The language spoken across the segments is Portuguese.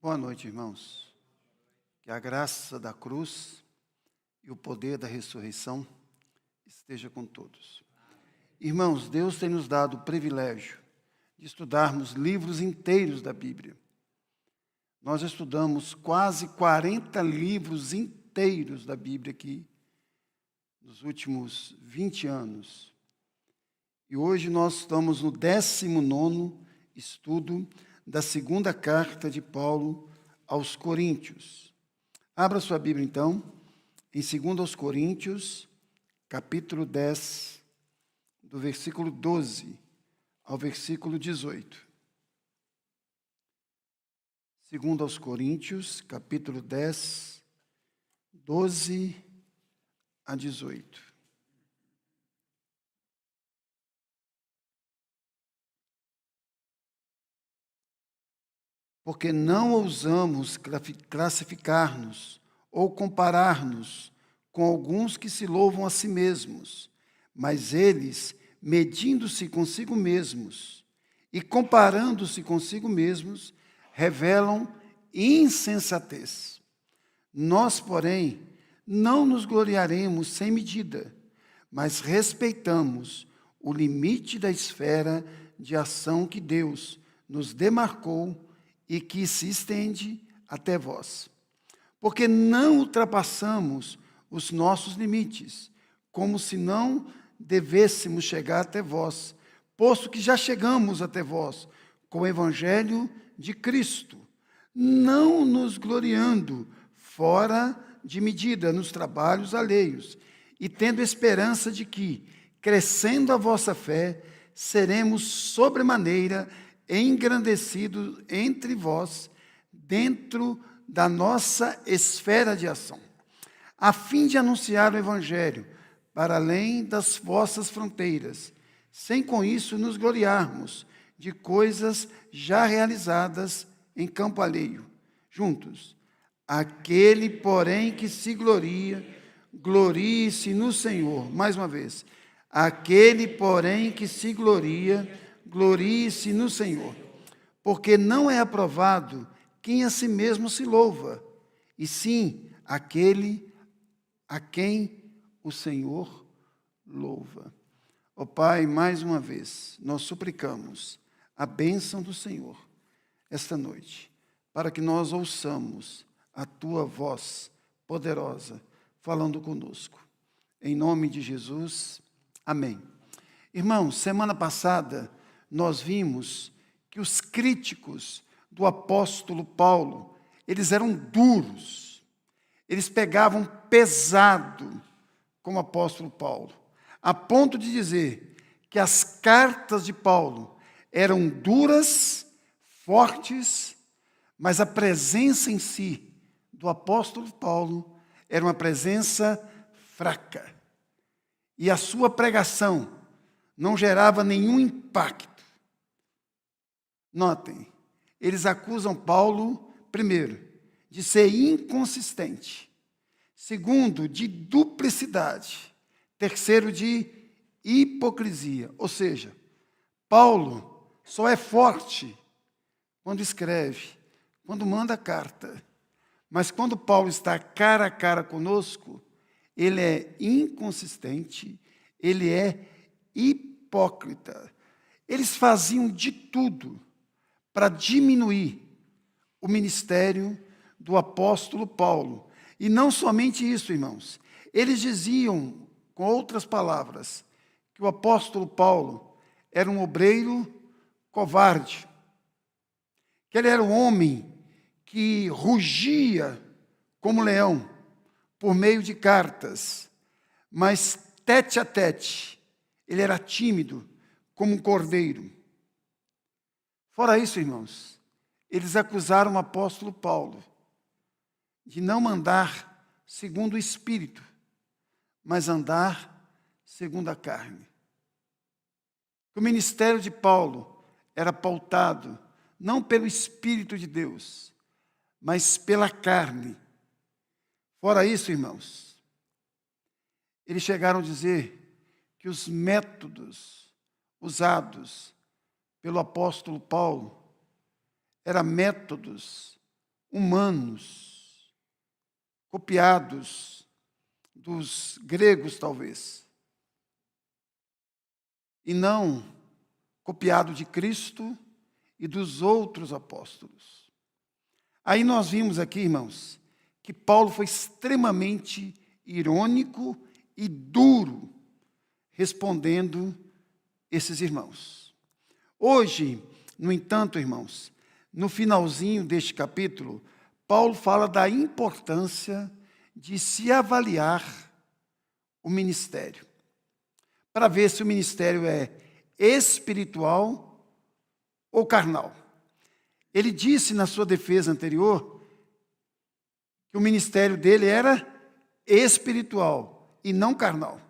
Boa noite, irmãos. Que a graça da cruz e o poder da ressurreição esteja com todos. Irmãos, Deus tem nos dado o privilégio de estudarmos livros inteiros da Bíblia. Nós estudamos quase 40 livros inteiros da Bíblia aqui nos últimos 20 anos. E hoje nós estamos no 19º estudo da segunda carta de Paulo aos Coríntios. Abra sua Bíblia, então, em 2 Coríntios, capítulo 10, do versículo 12 ao versículo 18. 2 Coríntios, capítulo 10, 12 a 18. Porque não ousamos classificar-nos ou comparar-nos com alguns que se louvam a si mesmos, mas eles, medindo-se consigo mesmos e comparando-se consigo mesmos, revelam insensatez. Nós, porém, não nos gloriaremos sem medida, mas respeitamos o limite da esfera de ação que Deus nos demarcou e que se estende até vós. Porque não ultrapassamos os nossos limites, como se não devêssemos chegar até vós, posto que já chegamos até vós com o Evangelho de Cristo, não nos gloriando fora de medida nos trabalhos alheios, e tendo esperança de que, crescendo a vossa fé, seremos sobremaneira engrandecidos entre vós, dentro da nossa esfera de ação, a fim de anunciar o Evangelho para além das vossas fronteiras, sem com isso nos gloriarmos de coisas já realizadas em campo alheio, juntos. Aquele, porém, que se gloria, glorie-se no Senhor. Mais uma vez. Aquele, porém, que se gloria, glorie-se no Senhor. Porque não é aprovado quem a si mesmo se louva, e sim aquele a quem o Senhor louva. Ó Pai, mais uma vez, nós suplicamos a bênção do Senhor esta noite, para que nós ouçamos a Tua voz poderosa falando conosco. Em nome de Jesus, amém. Irmãos, semana passada nós vimos que os críticos do apóstolo Paulo, eles eram duros, eles pegavam pesado com o apóstolo Paulo, a ponto de dizer que as cartas de Paulo eram duras, fortes, mas a presença em si do apóstolo Paulo era uma presença fraca. E a sua pregação não gerava nenhum impacto. Notem, eles acusam Paulo, primeiro, de ser inconsistente. Segundo, de duplicidade. Terceiro, de hipocrisia. Ou seja, Paulo só é forte quando escreve, quando manda carta. Mas quando Paulo está cara a cara conosco, ele é inconsistente, ele é hipócrita. Eles faziam de tudo para diminuir o ministério do apóstolo Paulo. E não somente isso, irmãos. Eles diziam, com outras palavras, que o apóstolo Paulo era um obreiro covarde, que ele era um homem que rugia como leão por meio de cartas, mas tete a tete, ele era tímido como um cordeiro. Fora isso, irmãos, eles acusaram o apóstolo Paulo de não andar segundo o Espírito, mas andar segundo a carne. O ministério de Paulo era pautado não pelo Espírito de Deus, mas pela carne. Fora isso, irmãos, eles chegaram a dizer que os métodos usados pelo apóstolo Paulo eram métodos humanos, copiados dos gregos, talvez, e não copiado de Cristo e dos outros apóstolos. Aí nós vimos aqui, irmãos, que Paulo foi extremamente irônico e duro respondendo esses irmãos. Hoje, no entanto, irmãos, no finalzinho deste capítulo, Paulo fala da importância de se avaliar o ministério, para ver se o ministério é espiritual ou carnal. Ele disse na sua defesa anterior que o ministério dele era espiritual e não carnal.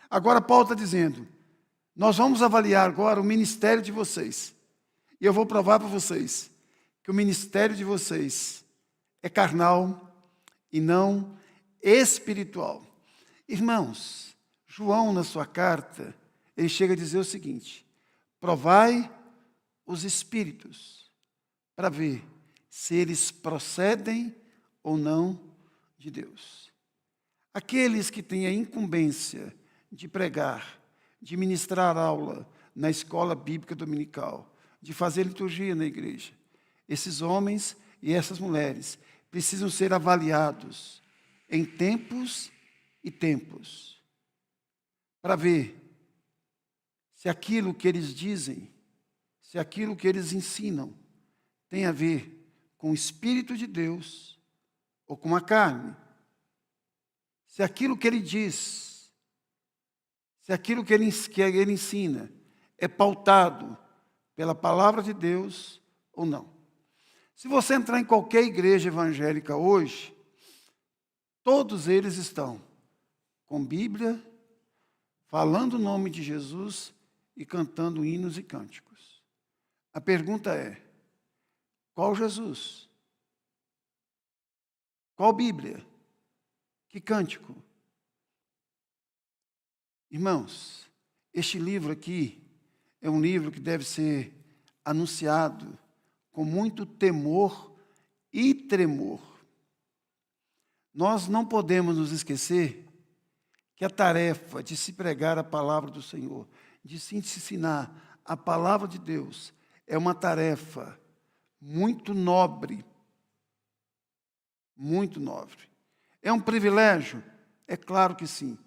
Agora Paulo está dizendo, nós vamos avaliar agora o ministério de vocês. E eu vou provar para vocês que o ministério de vocês é carnal e não espiritual. Irmãos, João, na sua carta, ele chega a dizer o seguinte: provai os espíritos para ver se eles procedem ou não de Deus. Aqueles que têm a incumbência de pregar, de ministrar aula na escola bíblica dominical, de fazer liturgia na igreja, esses homens e essas mulheres precisam ser avaliados em tempos e tempos, para ver se aquilo que eles dizem, se aquilo que eles ensinam tem a ver com o Espírito de Deus ou com a carne. Se aquilo que ele diz, se aquilo que ele ensina é pautado pela palavra de Deus ou não. Se você entrar em qualquer igreja evangélica hoje, todos eles estão com Bíblia, falando o nome de Jesus e cantando hinos e cânticos. A pergunta é: qual Jesus? Qual Bíblia? Que cântico? Irmãos, este livro aqui é um livro que deve ser anunciado com muito temor e tremor. Nós não podemos nos esquecer que a tarefa de se pregar a palavra do Senhor, de se ensinar a palavra de Deus, é uma tarefa muito nobre. Muito nobre. É um privilégio? É claro que sim.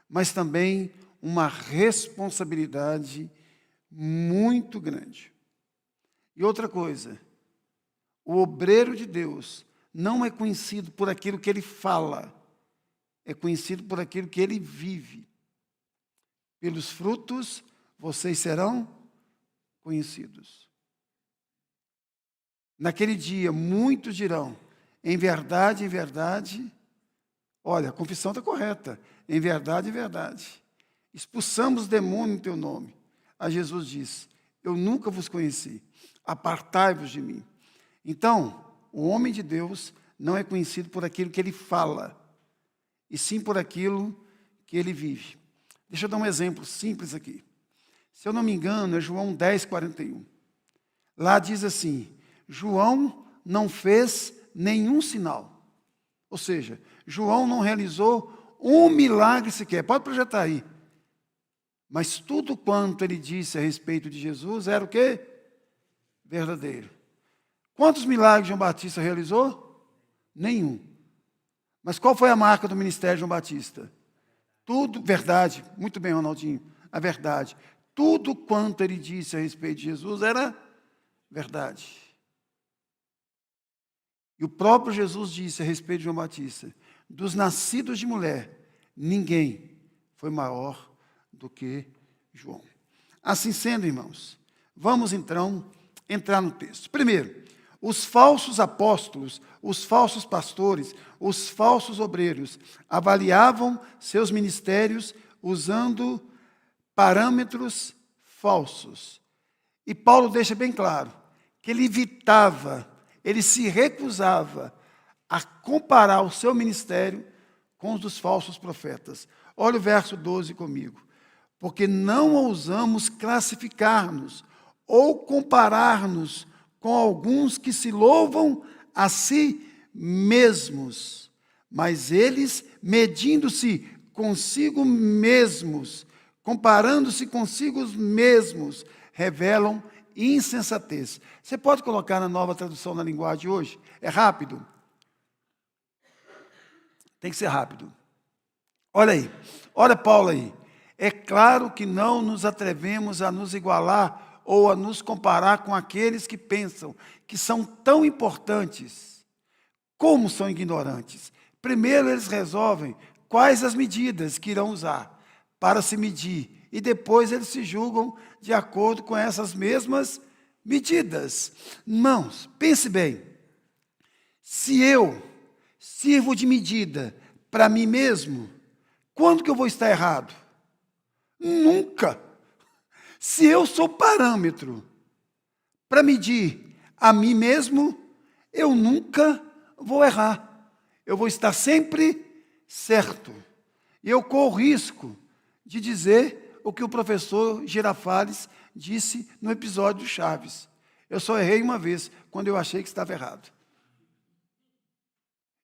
Mas também uma responsabilidade muito grande. E outra coisa, o obreiro de Deus não é conhecido por aquilo que ele fala, é conhecido por aquilo que ele vive. Pelos frutos vocês serão conhecidos. Naquele dia, muitos dirão: em verdade, olha, a confissão está correta, em verdade, expulsamos demônio em teu nome. A Jesus disse: eu nunca vos conheci, apartai-vos de mim. Então, o homem de Deus não é conhecido por aquilo que ele fala, e sim por aquilo que ele vive. Deixa eu dar um exemplo simples aqui. Se eu não me engano, é João 10, 41. Lá diz assim: João não fez nenhum sinal. Ou seja, João não realizou um milagre sequer. Pode projetar aí. Mas tudo quanto ele disse a respeito de Jesus era o quê? Verdadeiro. Quantos milagres João Batista realizou? Nenhum. Mas qual foi a marca do ministério de João Batista? Tudo, verdade. Muito bem, Ronaldinho. A verdade. Tudo quanto ele disse a respeito de Jesus era verdade. E o próprio Jesus disse a respeito de João Batista: dos nascidos de mulher, ninguém foi maior do que João. Assim sendo, irmãos, vamos então entrar no texto. Primeiro, os falsos apóstolos, os falsos pastores, os falsos obreiros avaliavam seus ministérios usando parâmetros falsos. E Paulo deixa bem claro que ele evitava, ele se recusava a comparar o seu ministério com os dos falsos profetas. Olha o verso 12 comigo. Porque não ousamos classificar-nos ou comparar-nos com alguns que se louvam a si mesmos, mas eles, medindo-se consigo mesmos, comparando-se consigo mesmos, revelam insensatez. Você pode colocar na Nova Tradução na Linguagem de hoje? É rápido? Tem que ser rápido. Olha aí, olha Paulo aí. É claro que não nos atrevemos a nos igualar ou a nos comparar com aqueles que pensam que são tão importantes como são ignorantes. Primeiro eles resolvem quais as medidas que irão usar para se medir, e depois eles se julgam de acordo com essas mesmas medidas. Irmãos, pense bem, se eu sirvo de medida para mim mesmo, quando que eu vou estar errado? Nunca. Se eu sou parâmetro para medir a mim mesmo, eu nunca vou errar. Eu vou estar sempre certo. E eu corro o risco de dizer o que o professor Girafales disse no episódio do Chaves. Eu só errei uma vez, quando eu achei que estava errado.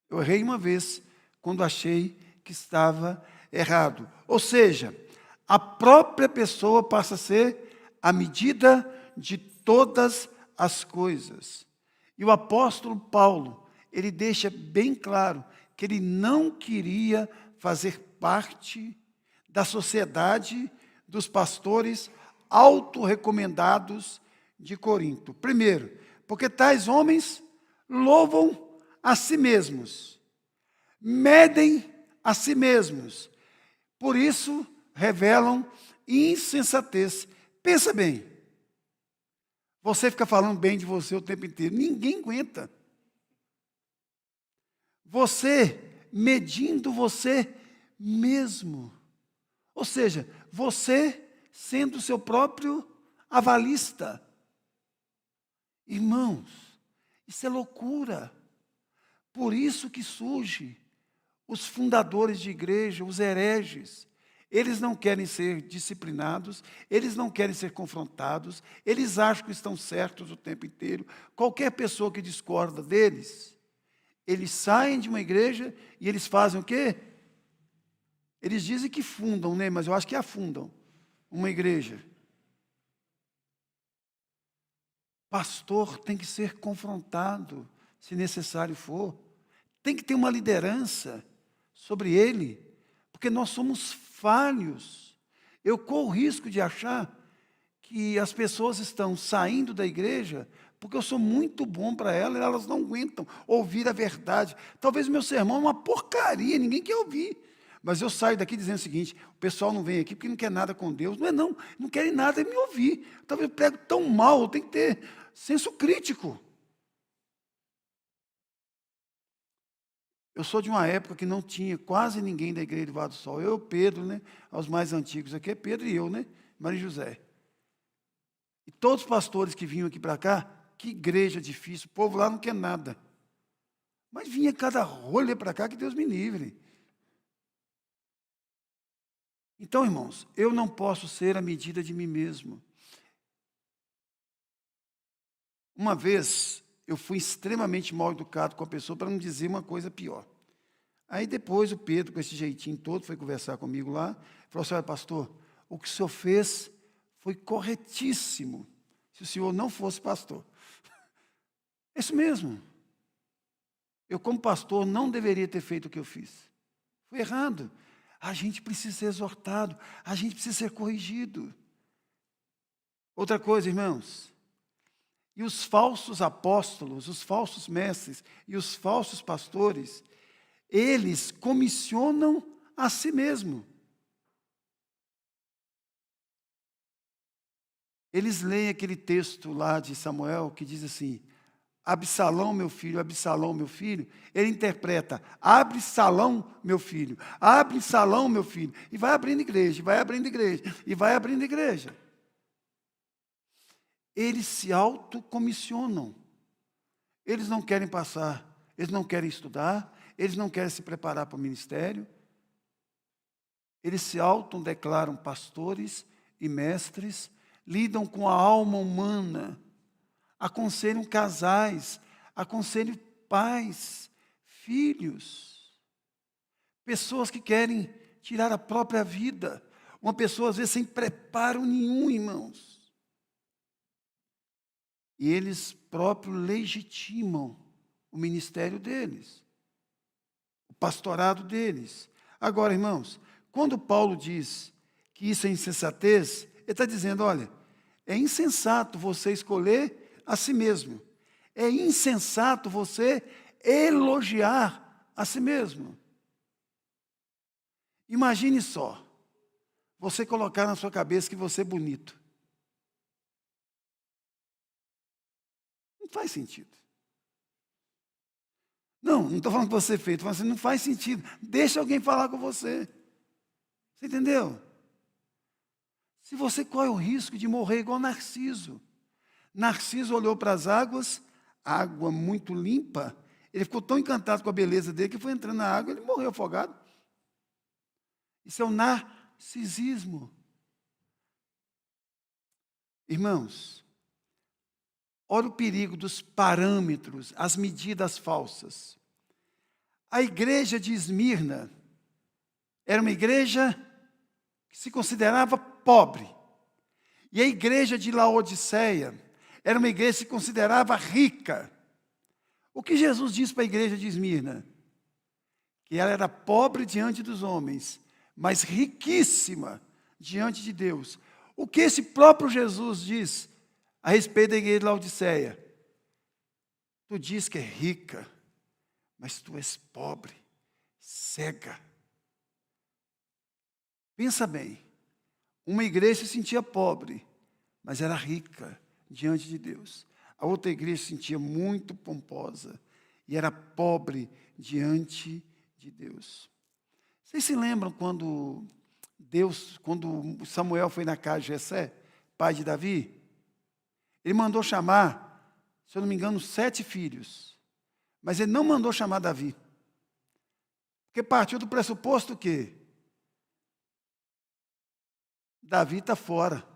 Eu errei uma vez, quando achei que estava errado. Ou seja, a própria pessoa passa a ser a medida de todas as coisas. E o apóstolo Paulo, ele deixa bem claro que ele não queria fazer parte da sociedade dos pastores autorrecomendados de Corinto. Primeiro, porque tais homens louvam a si mesmos, medem a si mesmos, por isso revelam insensatez. Pensa bem, você fica falando bem de você o tempo inteiro, ninguém aguenta. Você medindo você mesmo, ou seja, você sendo o seu próprio avalista. Irmãos, isso é loucura. Por isso que surge os fundadores de igreja, os hereges. Eles não querem ser disciplinados, eles não querem ser confrontados, eles acham que estão certos o tempo inteiro. Qualquer pessoa que discorda deles, eles saem de uma igreja e eles fazem o quê? Eles dizem que fundam, né? Mas eu acho que afundam uma igreja. Pastor tem que ser confrontado, se necessário for. Tem que ter uma liderança sobre ele, porque nós somos falhos. Eu corro o risco de achar que as pessoas estão saindo da igreja porque eu sou muito bom para elas, elas não aguentam ouvir a verdade. Talvez o meu sermão é uma porcaria, ninguém quer ouvir. Mas eu saio daqui dizendo o seguinte: o pessoal não vem aqui porque não quer nada com Deus. Não é não querem nada, é me ouvir. Talvez eu prego tão mal, eu tenho que ter senso crítico. Eu sou de uma época que não tinha quase ninguém da igreja do Vale do Sol. Eu, Pedro, né? Aos mais antigos aqui é Pedro e eu, né? Maria José. E todos os pastores que vinham aqui para cá, que igreja difícil, o povo lá não quer nada. Mas vinha cada rolê para cá que Deus me livre. Então, irmãos, eu não posso ser a medida de mim mesmo. Uma vez, eu fui extremamente mal educado com a pessoa, para não dizer uma coisa pior. Aí depois o Pedro, com esse jeitinho todo, foi conversar comigo lá, falou assim: olha, pastor, o que o senhor fez foi corretíssimo, se o senhor não fosse pastor. É isso mesmo. Eu, como pastor, não deveria ter feito o que eu fiz. Foi errado. A gente precisa ser exortado, a gente precisa ser corrigido. Outra coisa, irmãos, e os falsos apóstolos, os falsos mestres e os falsos pastores, eles comissionam a si mesmo. Eles leem aquele texto lá de Samuel que diz assim: Absalão, meu filho, Absalão, meu filho. Ele interpreta: abre salão, meu filho, abre salão, meu filho. E vai abrindo igreja, e vai abrindo igreja, e vai abrindo igreja. Eles se autocomissionam. Eles não querem passar, eles não querem estudar, eles não querem se preparar para o ministério. Eles se autodeclaram pastores e mestres, lidam com a alma humana, aconselham casais, aconselham pais, filhos, pessoas que querem tirar a própria vida. Uma pessoa, às vezes, sem preparo nenhum, irmãos. E eles próprios legitimam o ministério deles, o pastorado deles. Agora, irmãos, quando Paulo diz que isso é insensatez, ele está dizendo, olha, é insensato você escolher a si mesmo. É insensato você elogiar a si mesmo. Imagine só, você colocar na sua cabeça que você é bonito. Não faz sentido. Não estou falando que você é feio, estou falando assim, não faz sentido. Deixa alguém falar com você. Você entendeu? Se você corre o risco de morrer igual Narciso. Narciso olhou para as águas, água muito limpa, ele ficou tão encantado com a beleza dele que foi entrando na água e ele morreu afogado. Isso é o narcisismo. Irmãos, olha o perigo dos parâmetros, as medidas falsas. A igreja de Esmirna era uma igreja que se considerava pobre. E a igreja de Laodiceia era uma igreja que se considerava rica. O que Jesus disse para a igreja de Esmirna? Que ela era pobre diante dos homens, mas riquíssima diante de Deus. O que esse próprio Jesus diz a respeito da igreja de Laodiceia? Tu diz que é rica, mas tu és pobre, cega. Pensa bem, uma igreja se sentia pobre, mas era rica diante de Deus. A outra igreja se sentia muito pomposa e era pobre diante de Deus. Vocês se lembram quando Samuel foi na casa de Jessé, pai de Davi? Ele mandou chamar, se eu não me engano, 7 filhos. Mas ele não mandou chamar Davi. Porque partiu do pressuposto que Davi está fora.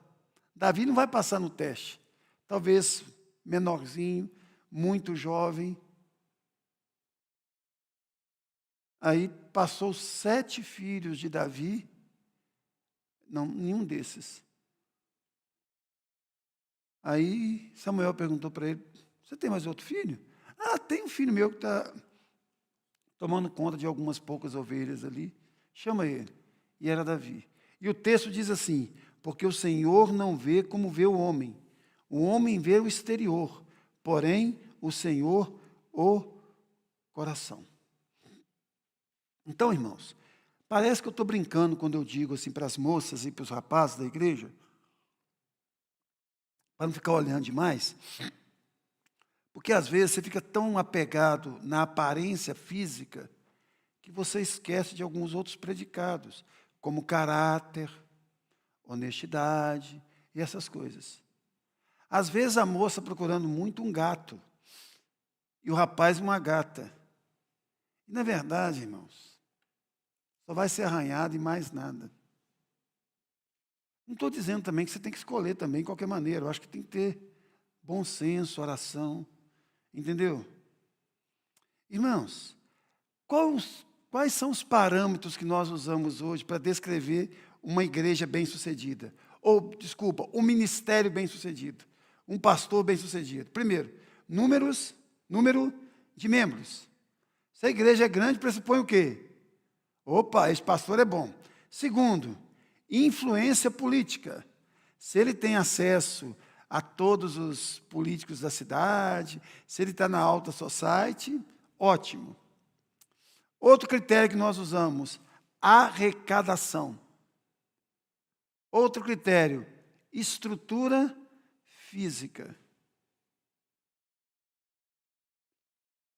Davi não vai passar no teste. Talvez menorzinho, muito jovem. Aí passou 7 filhos de Davi. Não, nenhum desses. Aí Samuel perguntou para ele, você tem mais outro filho? Ah, tem um filho meu que está tomando conta de algumas poucas ovelhas ali. Chama ele. E era Davi. E o texto diz assim, porque o Senhor não vê como vê o homem. O homem vê o exterior, porém o Senhor o coração. Então, irmãos, parece que eu estou brincando quando eu digo assim para as moças e para os rapazes da igreja, para não ficar olhando demais, porque às vezes você fica tão apegado na aparência física que você esquece de alguns outros predicados, como caráter, honestidade e essas coisas. Às vezes a moça procurando muito um gato e o rapaz uma gata. E na verdade, irmãos, só vai ser arranhado e mais nada. Não estou dizendo também que você tem que escolher também de qualquer maneira. Eu acho que tem que ter bom senso, oração. Entendeu? Irmãos, quais são os parâmetros que nós usamos hoje para descrever uma igreja bem-sucedida? Ou, desculpa, um ministério bem-sucedido. Um pastor bem-sucedido. Primeiro, número de membros. Se a igreja é grande, pressupõe o quê? Opa, esse pastor é bom. Segundo, influência política. Se ele tem acesso a todos os políticos da cidade, se ele está na alta society, ótimo. Outro critério que nós usamos, arrecadação. Outro critério, estrutura física.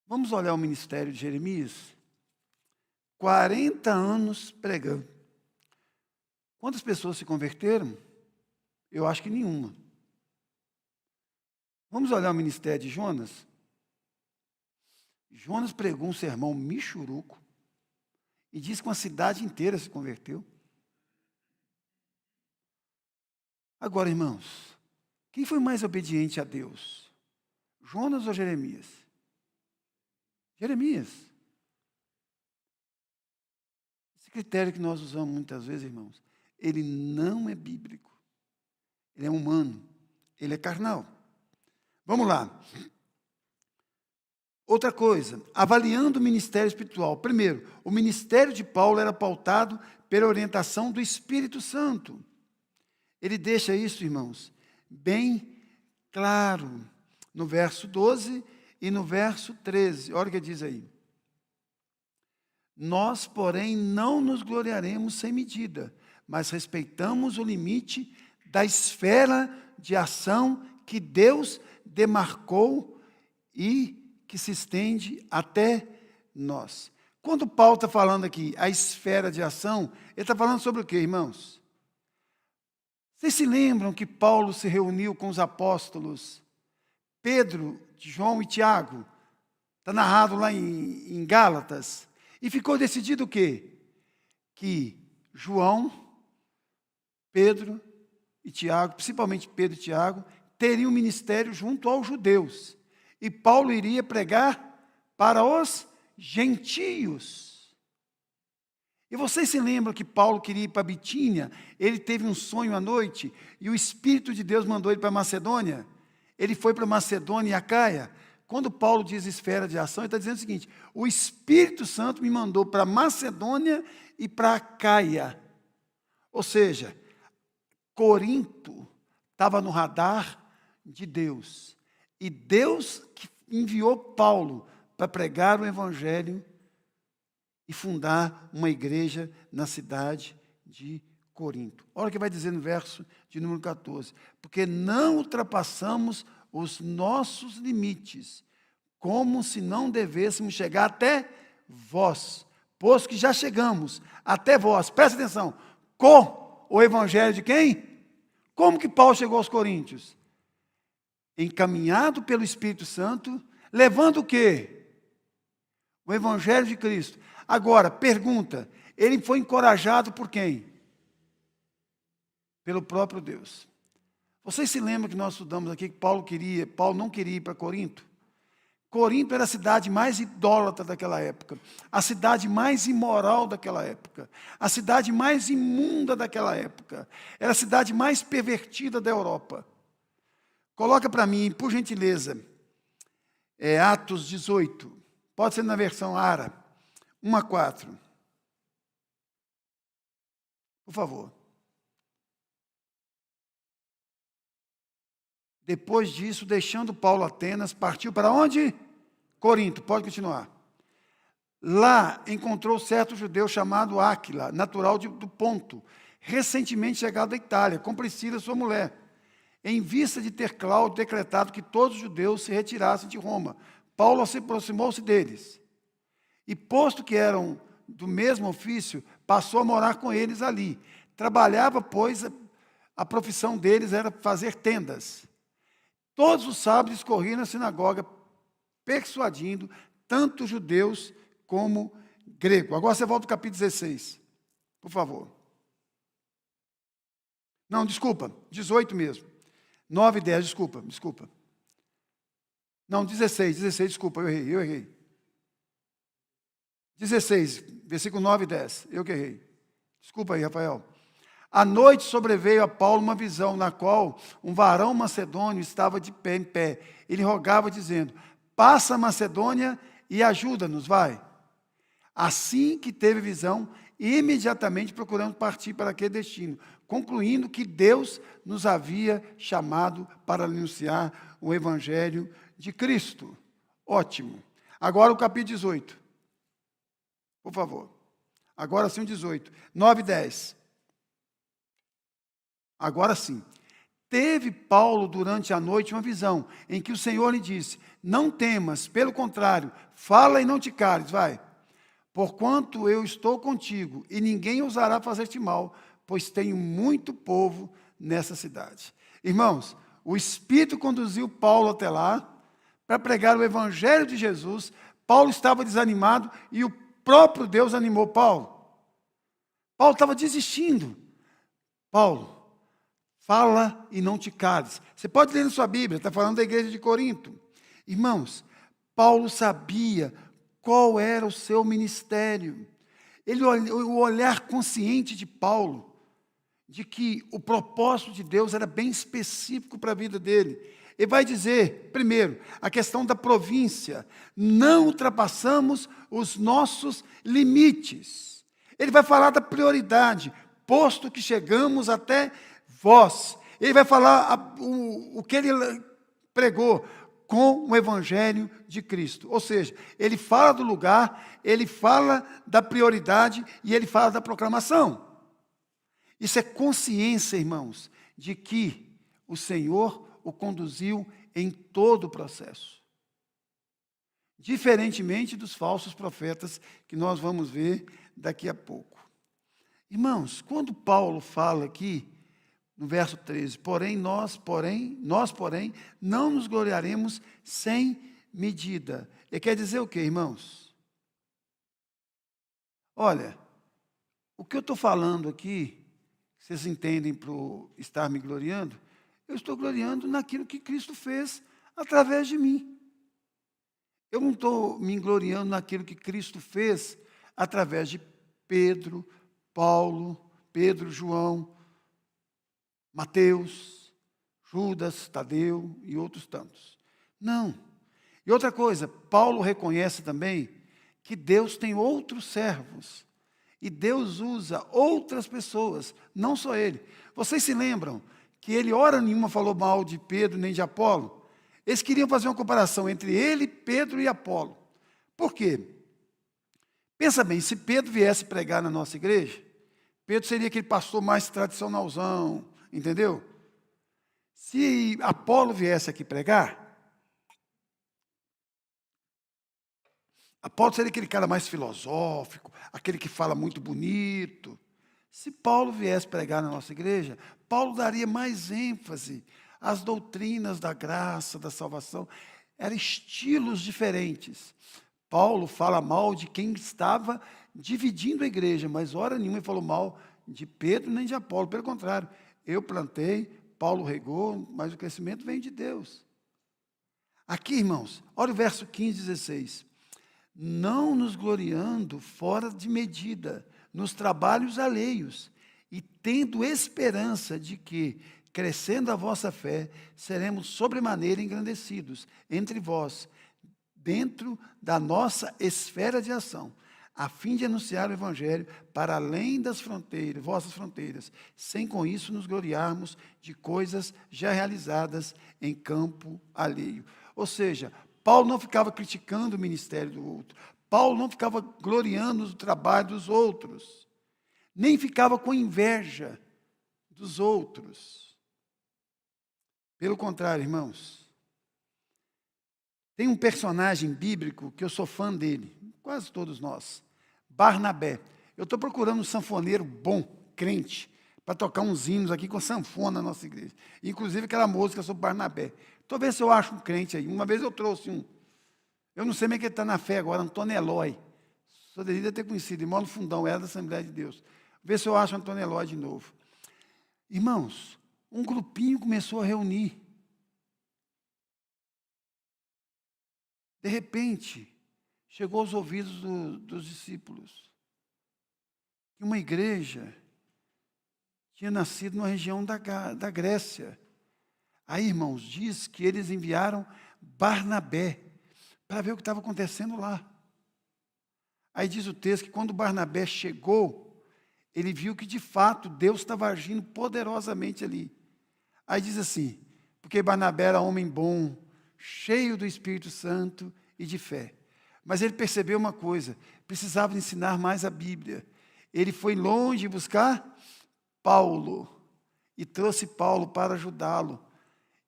Vamos olhar o ministério de Jeremias? 40 anos pregando. Quantas pessoas se converteram? Eu acho que nenhuma. Vamos olhar o ministério de Jonas? Jonas pregou um sermão michuruco e diz que uma cidade inteira se converteu. Agora, irmãos, quem foi mais obediente a Deus? Jonas ou Jeremias? Jeremias. Esse critério que nós usamos muitas vezes, irmãos, ele não é bíblico. Ele é humano. Ele é carnal. Vamos lá. Outra coisa, avaliando o ministério espiritual. Primeiro, o ministério de Paulo era pautado pela orientação do Espírito Santo. Ele deixa isso, irmãos, bem claro no verso 12 e no verso 13. Olha o que diz aí. Nós, porém, não nos gloriaremos sem medida, mas respeitamos o limite da esfera de ação que Deus demarcou e que se estende até nós. Quando Paulo está falando aqui, a esfera de ação, ele está falando sobre o quê, irmãos? Vocês se lembram que Paulo se reuniu com os apóstolos Pedro, João e Tiago? Está narrado lá em Gálatas. E ficou decidido o quê? Que João, Pedro e Tiago, principalmente Pedro e Tiago, teriam ministério junto aos judeus. E Paulo iria pregar para os gentios. E vocês se lembram que Paulo queria ir para Bitínia? Ele teve um sonho à noite e o Espírito de Deus mandou ele para Macedônia. Ele foi para Macedônia e Acaia. Quando Paulo diz esfera de ação, ele está dizendo o seguinte: o Espírito Santo me mandou para Macedônia e para Acaia. Ou seja, Corinto estava no radar de Deus. E Deus que enviou Paulo para pregar o Evangelho e fundar uma igreja na cidade de Corinto. Olha o que vai dizer no verso de número 14. Porque não ultrapassamos os nossos limites, como se não devêssemos chegar até vós, pois que já chegamos até vós. Presta atenção, com o Evangelho de quem? Como que Paulo chegou aos Coríntios? Encaminhado pelo Espírito Santo, levando o quê? O Evangelho de Cristo. Agora, pergunta, ele foi encorajado por quem? Pelo próprio Deus. Vocês se lembram que nós estudamos aqui que Paulo não queria ir para Corinto? Corinto era a cidade mais idólatra daquela época, a cidade mais imoral daquela época, a cidade mais imunda daquela época, era a cidade mais pervertida da Europa. Coloca para mim, por gentileza, Atos 18, pode ser na versão ARA, 1-4. Por favor. Depois disso, deixando Paulo Atenas, partiu para onde? Corinto, pode continuar. Lá encontrou certo judeu chamado Áquila, natural do Ponto, recentemente chegado da Itália, com Priscila, sua mulher, em vista de ter Cláudio decretado que todos os judeus se retirassem de Roma. Paulo se aproximou-se deles, e posto que eram do mesmo ofício, passou a morar com eles ali. Trabalhava, pois, a profissão deles era fazer tendas. Todos os sábados corriam na sinagoga, persuadindo tanto judeus como gregos. Agora você volta ao capítulo 16, por favor. Não, desculpa, 18 mesmo. 9 e 10, desculpa. Não, 16, desculpa, eu errei. 16, versículo 9 e 10, eu que errei. Desculpa aí, Rafael. À noite sobreveio a Paulo uma visão, na qual um varão macedônio estava de pé em pé. Ele rogava, dizendo: passa a Macedônia e ajuda-nos, vai. Assim que teve visão, imediatamente procuramos partir para aquele destino, concluindo que Deus nos havia chamado para anunciar o Evangelho de Cristo. Ótimo. Agora o capítulo 18. Por favor. Agora sim o 18. 9 e 10. Agora sim, teve Paulo durante a noite uma visão, em que o Senhor lhe disse: não temas, pelo contrário, fala e não te cales, vai. Porquanto eu estou contigo, e ninguém ousará fazer-te mal, pois tenho muito povo nessa cidade. Irmãos, o Espírito conduziu Paulo até lá, para pregar o Evangelho de Jesus. Paulo estava desanimado, e o próprio Deus animou Paulo. Paulo estava desistindo. Paulo, fala e não te cales. Você pode ler na sua Bíblia, está falando da igreja de Corinto. Irmãos, Paulo sabia qual era o seu ministério. O olhar consciente de Paulo, de que o propósito de Deus era bem específico para a vida dele. Ele vai dizer, primeiro, a questão da província. Não ultrapassamos os nossos limites. Ele vai falar da prioridade, posto que chegamos até vós. Ele vai falar o que ele pregou com o evangelho de Cristo. Ou seja, ele fala do lugar, ele fala da prioridade e ele fala da proclamação. Isso é consciência, irmãos, de que o Senhor o conduziu em todo o processo. Diferentemente dos falsos profetas que nós vamos ver daqui a pouco. Irmãos, quando Paulo fala aqui, no verso 13, nós, porém, não nos gloriaremos sem medida. Ele quer dizer o quê, irmãos? Olha, o que eu estou falando aqui, vocês entendem para estar me gloriando? Eu estou gloriando naquilo que Cristo fez através de mim. Eu não estou me gloriando naquilo que Cristo fez através de Pedro, Paulo, João, Mateus, Judas, Tadeu e outros tantos. Não. E outra coisa, Paulo reconhece também que Deus tem outros servos. E Deus usa outras pessoas, não só ele. Vocês se lembram que ele, hora nenhuma, falou mal de Pedro nem de Apolo? Eles queriam fazer uma comparação entre ele, Pedro e Apolo. Por quê? Pensa bem, se Pedro viesse pregar na nossa igreja, Pedro seria aquele pastor mais tradicionalzão, entendeu? Se Apolo viesse aqui pregar, Apolo seria aquele cara mais filosófico, aquele que fala muito bonito. Se Paulo viesse pregar na nossa igreja, Paulo daria mais ênfase às doutrinas da graça, da salvação. Eram estilos diferentes. Paulo fala mal de quem estava dividindo a igreja, mas hora nenhuma ele falou mal de Pedro nem de Apolo. Pelo contrário, eu plantei, Paulo regou, mas o crescimento vem de Deus. Aqui, irmãos, olha o verso 15 e 16. Não nos gloriando fora de medida, nos trabalhos alheios, e tendo esperança de que, crescendo a vossa fé, seremos sobremaneira engrandecidos entre vós, dentro da nossa esfera de ação, a fim de anunciar o Evangelho para além das fronteiras, vossas fronteiras, sem com isso nos gloriarmos de coisas já realizadas em campo alheio. Ou seja, Paulo não ficava criticando o ministério do outro. Paulo não ficava gloriando no trabalho dos outros. Nem ficava com inveja dos outros. Pelo contrário, irmãos, tem um personagem bíblico que eu sou fã dele, quase todos nós, Barnabé. Eu estou procurando um sanfoneiro bom, crente, para tocar uns hinos aqui com sanfona na nossa igreja. Inclusive aquela música sobre Barnabé. Estou vendo se eu acho um crente aí. Uma vez eu trouxe um. Eu não sei como é que ele está na fé agora, Antônio Eloy. Só deveria ter conhecido, irmão no fundão, era da Assembleia de Deus. Vê se eu acho Antônio Eloy de novo. Irmãos, um grupinho começou a reunir. De repente, chegou aos ouvidos dos discípulos que uma igreja tinha nascido na região da Grécia. Aí, irmãos, diz que eles enviaram Barnabé para ver o que estava acontecendo lá. Aí diz o texto que quando Barnabé chegou, ele viu que de fato Deus estava agindo poderosamente ali. Aí diz assim, porque Barnabé era homem bom, cheio do Espírito Santo e de fé. Mas ele percebeu uma coisa, precisava ensinar mais a Bíblia. Ele foi longe buscar Paulo e trouxe Paulo para ajudá-lo.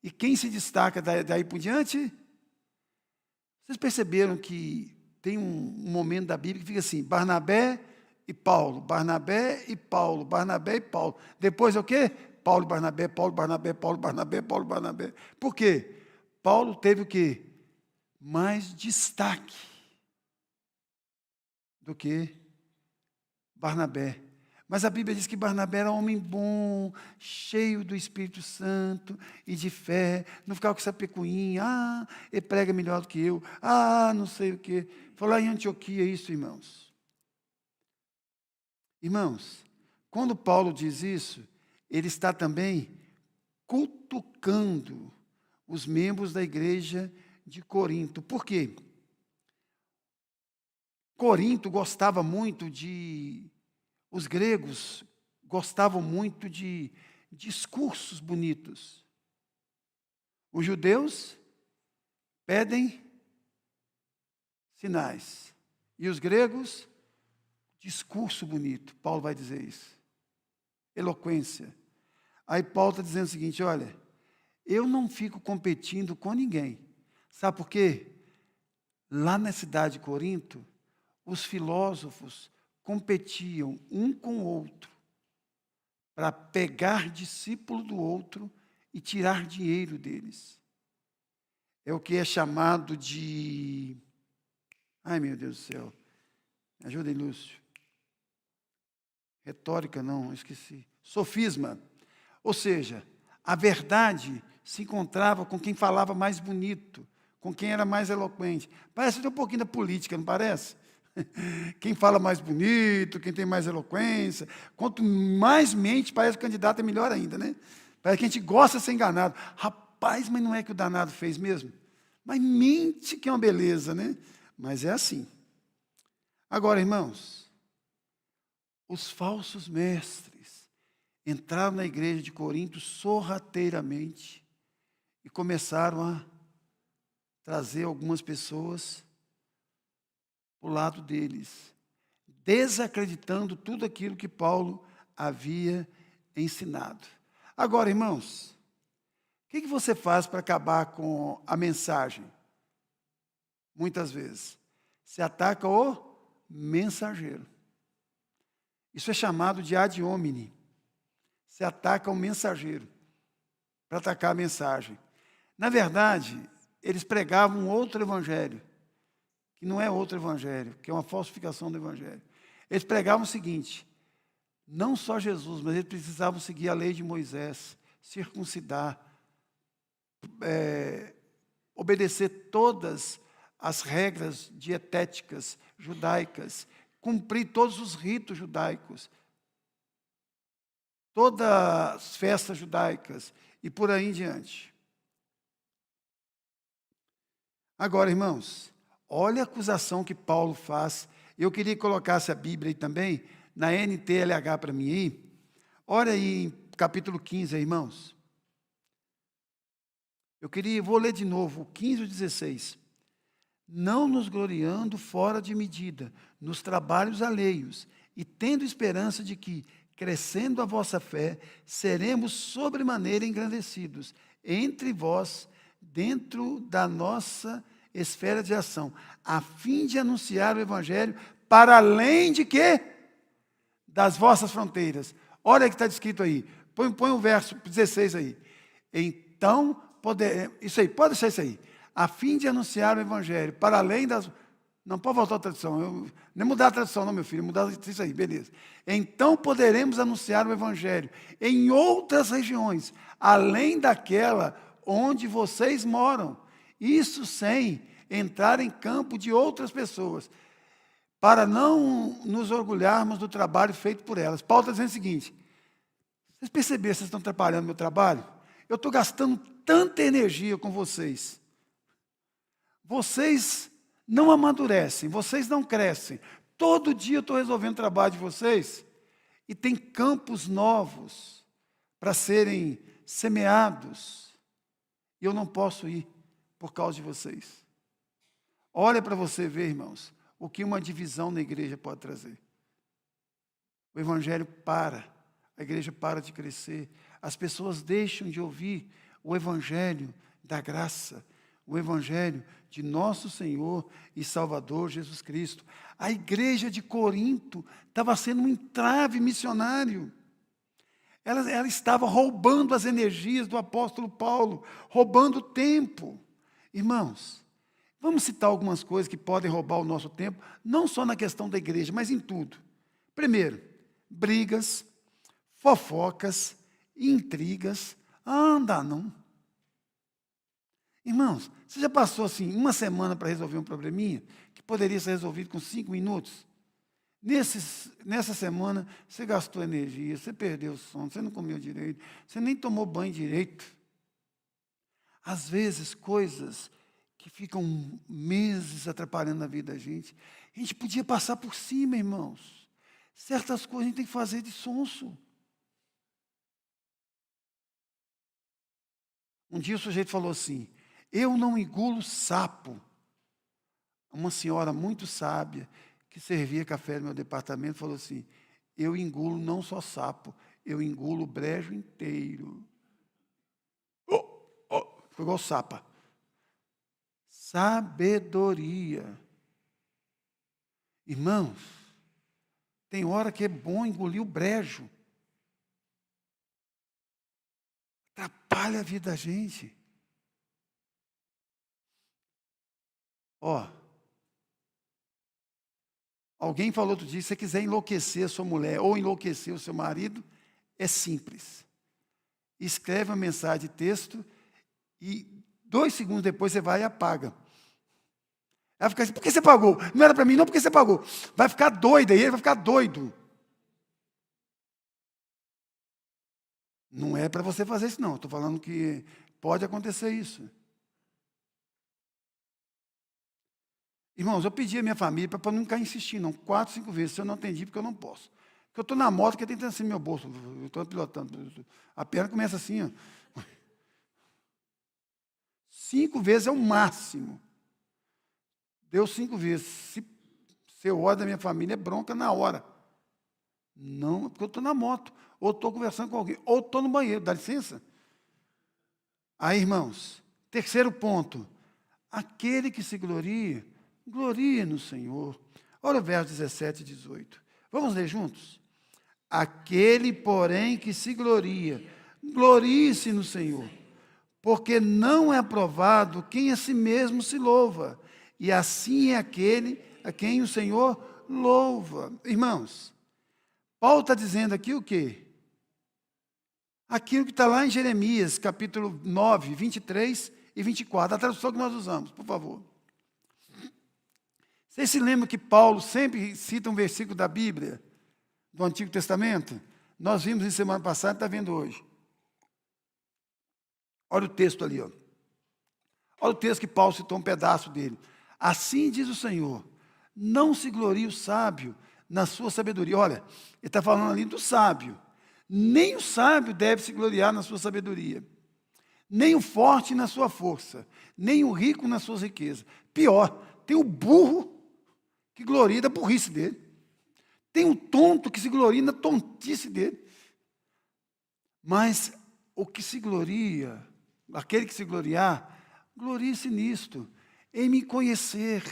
E quem se destaca daí por diante? Vocês perceberam que tem um momento da Bíblia que fica assim, Barnabé e Paulo, Barnabé e Paulo, Barnabé e Paulo. Depois é o quê? Paulo e Barnabé, Paulo e Barnabé, Paulo e Barnabé, Paulo e Barnabé. Por quê? Paulo teve o quê? Mais destaque do que Barnabé. Mas a Bíblia diz que Barnabé era um homem bom, cheio do Espírito Santo e de fé, não ficava com essa pecuinha, ele prega melhor do que eu, não sei o quê. Foi lá em Antioquia isso, irmãos. Irmãos, quando Paulo diz isso, ele está também cutucando os membros da igreja de Corinto. Por quê? Corinto gostava muito os gregos gostavam muito de discursos bonitos. Os judeus pedem sinais. E os gregos, discurso bonito. Paulo vai dizer isso. Eloquência. Aí Paulo está dizendo o seguinte, olha, eu não fico competindo com ninguém. Sabe por quê? Lá na cidade de Corinto, os filósofos competiam um com o outro para pegar discípulo do outro e tirar dinheiro deles. É o que é chamado de... Ai, meu Deus do céu. Me ajuda aí, Lúcio. Retórica, não, esqueci. Sofisma. Ou seja, a verdade se encontrava com quem falava mais bonito, com quem era mais eloquente. Parece até um pouquinho da política, não parece? Quem fala mais bonito, quem tem mais eloquência. Quanto mais mente, parece que o candidato é melhor ainda, né? Parece que a gente gosta de ser enganado. Rapaz, mas não é que o danado fez mesmo? Mas mente que é uma beleza, né? Mas é assim. Agora, irmãos, os falsos mestres entraram na igreja de Corinto sorrateiramente e começaram a trazer algumas pessoas para o lado deles, desacreditando tudo aquilo que Paulo havia ensinado. Agora, irmãos, o que você faz para acabar com a mensagem? Muitas vezes, se ataca o mensageiro. Isso é chamado de ad hominem. Se ataca o mensageiro para atacar a mensagem. Na verdade, eles pregavam um outro evangelho, que não é outro evangelho, que é uma falsificação do evangelho. Eles pregavam o seguinte, não só Jesus, mas eles precisavam seguir a lei de Moisés, circuncidar, obedecer todas as regras dietéticas judaicas, cumprir todos os ritos judaicos, todas as festas judaicas e por aí em diante. Agora, irmãos, olha a acusação que Paulo faz. Eu queria que colocasse a Bíblia aí também, na NTLH para mim aí. Olha aí em capítulo 15, irmãos. Vou ler de novo, o 15 e o 16. Não nos gloriando fora de medida, nos trabalhos alheios, e tendo esperança de que, crescendo a vossa fé, seremos sobremaneira engrandecidos entre vós, dentro da nossa esfera de ação, a fim de anunciar o Evangelho para além de quê? Das vossas fronteiras. Olha o que está escrito aí. Põe o verso 16 aí. Então, isso aí, pode deixar isso aí. A fim de anunciar o Evangelho para além das... Não pode voltar a tradução. Nem mudar a tradução, não, meu filho. Mudar isso aí, beleza. Então poderemos anunciar o Evangelho em outras regiões, além daquela onde vocês moram. Isso sem entrar em campo de outras pessoas, para não nos orgulharmos do trabalho feito por elas. Paulo está dizendo o seguinte, vocês perceberam que vocês estão atrapalhando meu trabalho? Eu estou gastando tanta energia com vocês. Vocês não amadurecem, vocês não crescem. Todo dia eu estou resolvendo o trabalho de vocês e tem campos novos para serem semeados. E eu não posso ir por causa de vocês. Olha para você ver, irmãos, o que uma divisão na igreja pode trazer. O evangelho para, a igreja para de crescer, as pessoas deixam de ouvir o evangelho da graça, o evangelho de nosso Senhor e Salvador Jesus Cristo. A igreja de Corinto estava sendo um entrave missionário. Ela estava roubando as energias do apóstolo Paulo, roubando o tempo. Irmãos, vamos citar algumas coisas que podem roubar o nosso tempo, não só na questão da igreja, mas em tudo. Primeiro, brigas, fofocas, intrigas. Anda, não. Irmãos, você já passou assim uma semana para resolver um probleminha que poderia ser resolvido com 5 minutos? Nessa semana, você gastou energia, você perdeu o sono, você não comeu direito, você nem tomou banho direito. Às vezes, coisas que ficam meses atrapalhando a vida da gente, a gente podia passar por cima, irmãos. Certas coisas a gente tem que fazer de sonso. Um dia o sujeito falou assim: eu não engulo sapo. Uma senhora muito sábia, que servia café no meu departamento, falou assim: eu engulo não só sapo, eu engulo o brejo inteiro. Ficou igual sapa. Sabedoria. Irmãos, tem hora que é bom engolir o brejo. Atrapalha a vida da gente. Alguém falou outro dia, se você quiser enlouquecer a sua mulher ou enlouquecer o seu marido, é simples. Escreve uma mensagem de texto e 2 segundos depois você vai e apaga. Ela fica assim: por que você pagou? Não era para mim, não, porque você pagou. Vai ficar doida, e ele vai ficar doido. Não é para você fazer isso, não. Estou falando que pode acontecer isso. Irmãos, eu pedi à minha família para não ficar insistindo, não. 4, 5 vezes. Se eu não atendi, porque eu não posso. Porque eu estou na moto, que eu tentando assim no meu bolso. Eu estou pilotando. A perna começa assim, ó. 5 vezes é o máximo. Deu 5 vezes. Se eu olho da minha família, é bronca na hora. Não, porque eu estou na moto. Ou estou conversando com alguém. Ou estou no banheiro. Dá licença? Aí, irmãos, terceiro ponto. Aquele que se gloria, glorie no Senhor. Olha o verso 17 e 18. Vamos ler juntos? Aquele, porém, que se gloria, glorie-se no Senhor. Porque não é aprovado quem a si mesmo se louva. E assim é aquele a quem o Senhor louva. Irmãos, Paulo está dizendo aqui o quê? Aquilo que está lá em Jeremias, capítulo 9, 23 e 24, a tradução que nós usamos, por favor. Vocês se lembram que Paulo sempre cita um versículo da Bíblia, do Antigo Testamento? Nós vimos em semana passada e está vendo hoje. Olha o texto ali, ó. Olha o texto que Paulo citou um pedaço dele. Assim diz o Senhor: não se glorie o sábio na sua sabedoria. Olha, ele está falando ali do sábio. Nem o sábio deve se gloriar na sua sabedoria, nem o forte na sua força, nem o rico nas suas riquezas. Pior, tem o burro que gloria da burrice dele. Tem o tonto que se gloria na tontice dele. Mas o que se gloria, aquele que se gloriar, glorie-se nisto, em me conhecer,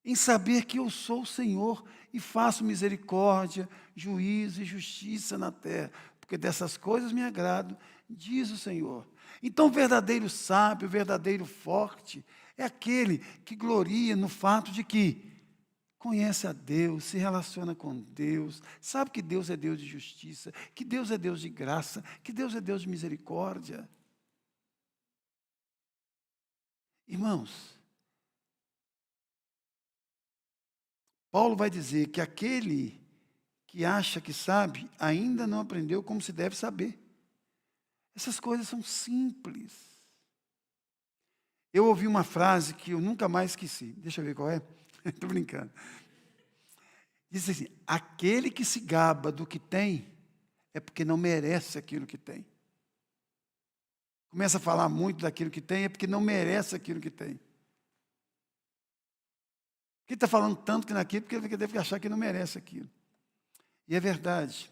em saber que eu sou o Senhor e faço misericórdia, juízo e justiça na terra, porque dessas coisas me agrado, diz o Senhor. Então, o verdadeiro sábio, o verdadeiro forte, é aquele que gloria no fato de que conhece a Deus, se relaciona com Deus, sabe que Deus é Deus de justiça, que Deus é Deus de graça, que Deus é Deus de misericórdia. Irmãos, Paulo vai dizer que aquele que acha que sabe, ainda não aprendeu como se deve saber. Essas coisas são simples. Eu ouvi uma frase que eu nunca mais esqueci. Deixa eu ver qual é. Estou brincando. Diz assim: aquele que se gaba do que tem, é porque não merece aquilo que tem. Começa a falar muito daquilo que tem, é porque não merece aquilo que tem. Quem está falando tanto que naquilo, porque ele deve achar que não merece aquilo. E é verdade.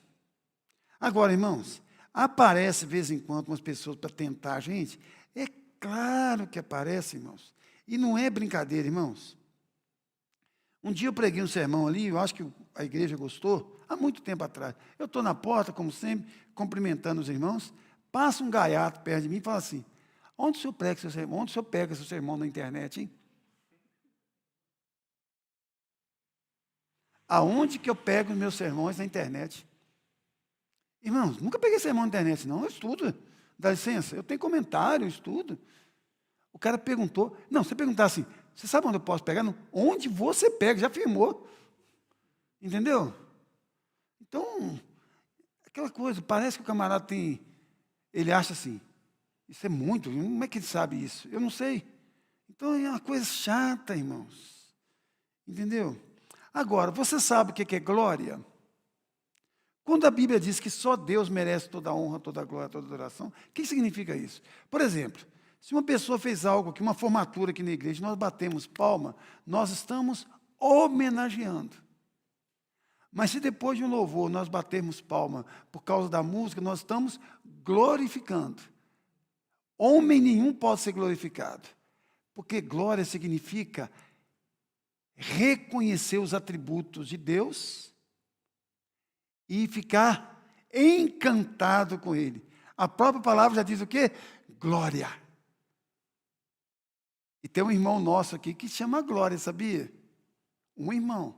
Agora, irmãos, aparece de vez em quando umas pessoas para tentar a gente. É claro que aparece, irmãos. E não é brincadeira, irmãos. Um dia eu preguei um sermão ali, eu acho que a igreja gostou, há muito tempo atrás. Eu estou na porta, como sempre, cumprimentando os irmãos. Passa um gaiato perto de mim e fala assim: onde o senhor prega seu sermão? Onde o senhor pega seu sermão na internet, hein? Aonde que eu pego os meus sermões na internet? Irmãos, nunca peguei sermão na internet, não. Eu estudo. Dá licença, eu tenho comentário, eu estudo. O cara perguntou. Não, você perguntar assim, você sabe onde eu posso pegar? Não, onde você pega, já afirmou. Entendeu? Então, aquela coisa, parece que o camarada tem. Ele acha assim, isso é muito, como é que ele sabe isso? Eu não sei. Então é uma coisa chata, irmãos. Entendeu? Agora, você sabe o que é glória? Quando a Bíblia diz que só Deus merece toda a honra, toda a glória, toda a adoração, o que significa isso? Por exemplo, se uma pessoa fez algo aqui, uma formatura aqui na igreja, nós batemos palma, nós estamos homenageando. Mas se depois de um louvor nós batermos palma por causa da música, nós estamos glorificando. Homem nenhum pode ser glorificado, porque glória significa reconhecer os atributos de Deus e ficar encantado com Ele. A própria palavra já diz o quê? Glória. E tem um irmão nosso aqui que chama Glória, sabia? Um irmão.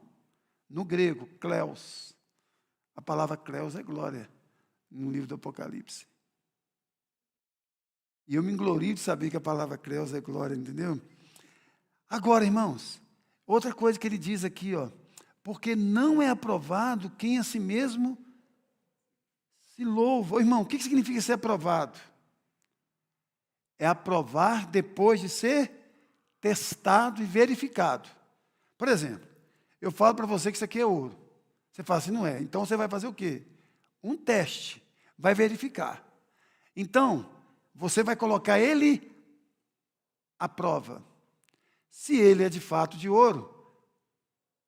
No grego, Kleos. A palavra Kleos é glória, no livro do Apocalipse. E eu me glorio de saber que a palavra Kleos é glória, entendeu? Agora, irmãos, outra coisa que ele diz aqui, ó, porque não é aprovado quem a si mesmo se louva. Ô, irmão, o que significa ser aprovado? É aprovar depois de ser testado e verificado. Por exemplo, eu falo para você que isso aqui é ouro. Você fala assim, não é. Então você vai fazer o quê? Um teste. Vai verificar. Então, você vai colocar ele à prova. Se ele é de fato de ouro,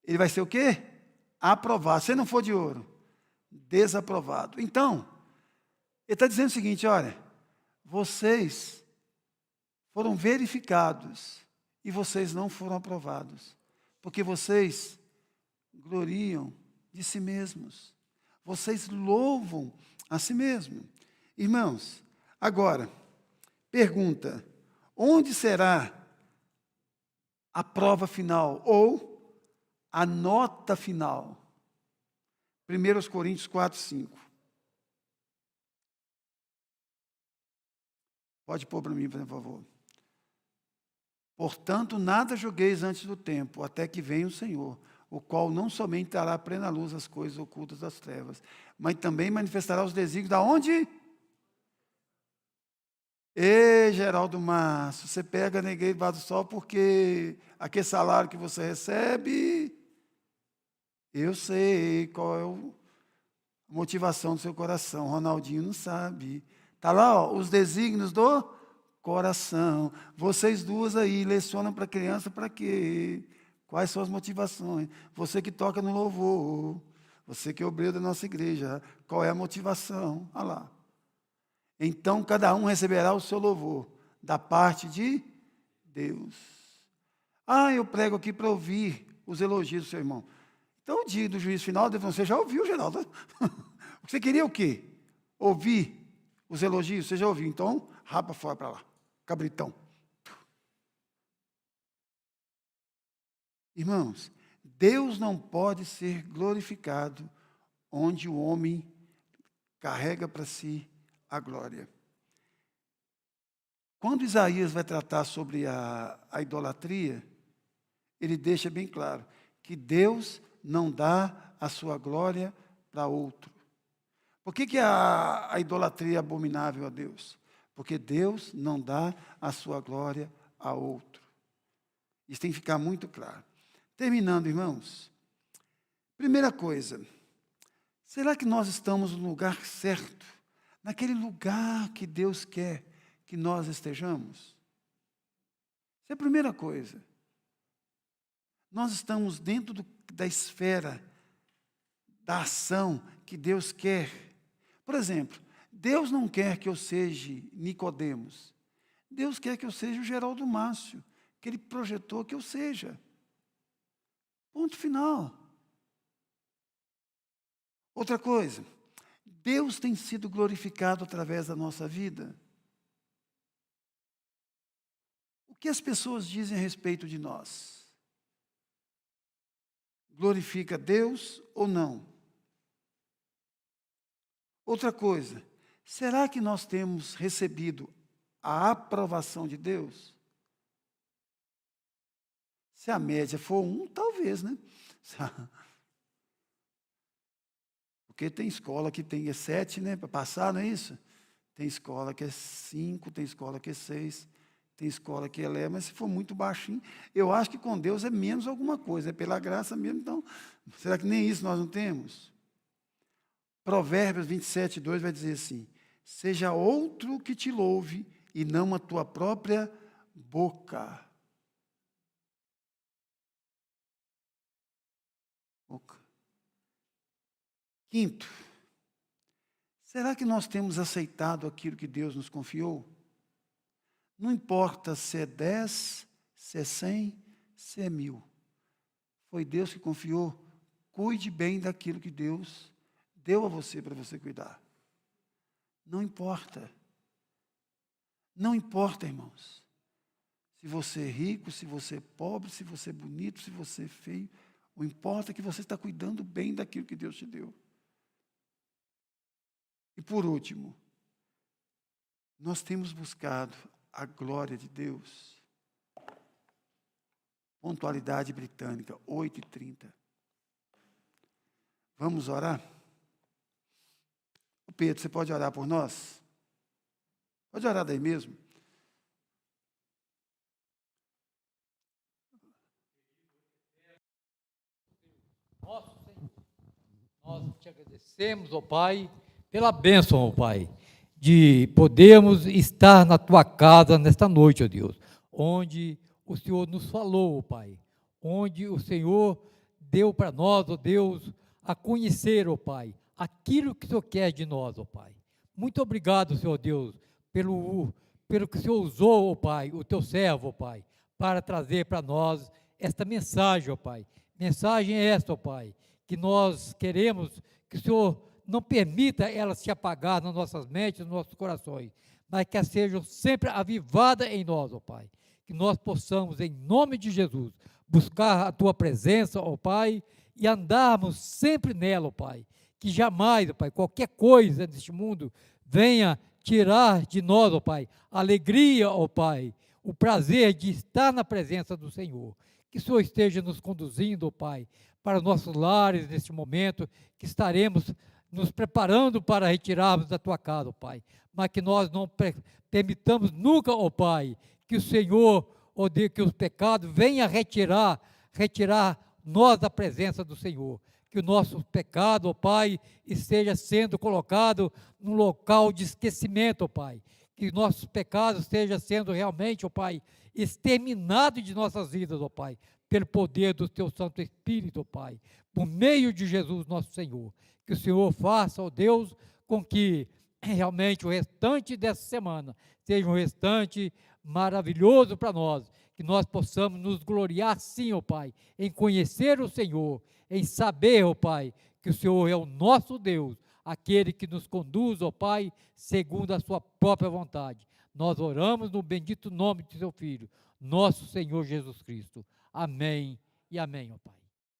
ele vai ser o quê? Aprovado. Se não for de ouro, desaprovado. Então, ele está dizendo o seguinte, olha, vocês foram verificados e vocês não foram aprovados, porque vocês gloriam de si mesmos, vocês louvam a si mesmos. Irmãos, agora, pergunta, onde será a prova final ou a nota final? 1 Coríntios 4, 5. Pode pôr para mim, por favor. Portanto, nada julgueis antes do tempo, até que venha o Senhor, o qual não somente dará plena luz às coisas ocultas das trevas, mas também manifestará os desígnios da onde? Ei, Geraldo Márcio, você pega na igreja debaixo do sol porque aquele salário que você recebe, eu sei qual é a motivação do seu coração. Ronaldinho não sabe. Está lá, ó, os desígnios do coração. Vocês duas aí lecionam para criança para quê? Quais são as motivações? Você que toca no louvor, você que é obreiro da nossa igreja, qual é a motivação? Olha lá. Então, cada um receberá o seu louvor, da parte de Deus. Ah, eu prego aqui para ouvir os elogios do seu irmão. Então, o dia do juízo final, você já ouviu, Geraldo? Você queria o quê? Ouvir os elogios, você já ouviu. Então, rapa fora para lá, cabritão. Irmãos, Deus não pode ser glorificado onde o homem carrega para si a glória. Quando Isaías vai tratar sobre a idolatria, ele deixa bem claro que Deus não dá a sua glória para outro. Por que a idolatria é abominável a Deus? Porque Deus não dá a sua glória a outro. Isso tem que ficar muito claro. Terminando, irmãos. Primeira coisa, será que nós estamos no lugar certo? Naquele lugar que Deus quer que nós estejamos? Essa é a primeira coisa. Nós estamos dentro da esfera da ação que Deus quer. Por exemplo, Deus não quer que eu seja Nicodemos. Deus quer que eu seja o Geraldo Márcio, que Ele projetou que eu seja. Ponto final. Outra coisa, Deus tem sido glorificado através da nossa vida. O que as pessoas dizem a respeito de nós? glorifica Deus ou não? Outra coisa, será que nós temos recebido a aprovação de Deus? Se a média for 1, talvez, né? Porque tem escola que tem 7, né, para passar, não é isso? Tem escola que é 5, tem escola que é 6, tem escola que é leve, mas se for muito baixinho, eu acho que com Deus é menos alguma coisa, é pela graça mesmo, então, será que nem isso nós não temos? Provérbios 27, 2 vai dizer assim: seja outro que te louve e não a tua própria boca. Quinto, será que nós temos aceitado aquilo que Deus nos confiou? Não importa se é 10, se é 100, se é 1000. Foi Deus que confiou. Cuide bem daquilo que Deus deu a você para você cuidar. Não importa. Não importa, irmãos. Se você é rico, se você é pobre, se você é bonito, se você é feio. O importa é que você está cuidando bem daquilo que Deus te deu. E por último, nós temos buscado a glória de Deus. Pontualidade britânica, 8h30. Vamos orar? Pedro, você pode orar por nós? Pode orar daí mesmo? Nosso Senhor, nós te agradecemos, ó Pai, pela bênção, ó Pai, de podermos estar na Tua casa nesta noite, ó Deus, onde o Senhor nos falou, ó Pai, onde o Senhor deu para nós, ó Deus, a conhecer, ó Pai, aquilo que o Senhor quer de nós, ó Pai. Muito obrigado, Senhor Deus, pelo que o Senhor usou, ó Pai, o Teu servo, ó Pai, para trazer para nós esta mensagem, ó Pai. Mensagem é esta, ó Pai, que nós queremos que o Senhor não permita ela se apagar nas nossas mentes, nos nossos corações, mas que elas sejam sempre avivadas em nós, ó Pai. Que nós possamos, em nome de Jesus, buscar a Tua presença, ó Pai, e andarmos sempre nela, ó Pai. Que jamais, ó Pai, qualquer coisa neste mundo venha tirar de nós, ó Pai, a alegria, ó Pai, o prazer de estar na presença do Senhor. Que o Senhor esteja nos conduzindo, ó Pai, para os nossos lares neste momento, que estaremos nos preparando para retirarmos da Tua casa, ó Pai. Mas que nós não permitamos nunca, ó Pai, que o Senhor, ó Deus, que os pecados venham retirar nós da presença do Senhor. Que o nosso pecado, ó Pai, esteja sendo colocado num local de esquecimento, ó Pai. Que nossos pecados estejam sendo realmente, ó Pai, exterminado de nossas vidas, ó Pai, pelo poder do Teu Santo Espírito, ó Pai, por meio de Jesus nosso Senhor. Que o Senhor faça, ó Deus, com que realmente o restante dessa semana seja um restante maravilhoso para nós, que nós possamos nos gloriar sim, ó Pai, em conhecer o Senhor, em saber, ó Pai, que o Senhor é o nosso Deus, aquele que nos conduz, ó Pai, segundo a sua própria vontade. Nós oramos no bendito nome de Seu Filho, nosso Senhor Jesus Cristo. Amém e amém, ó Pai.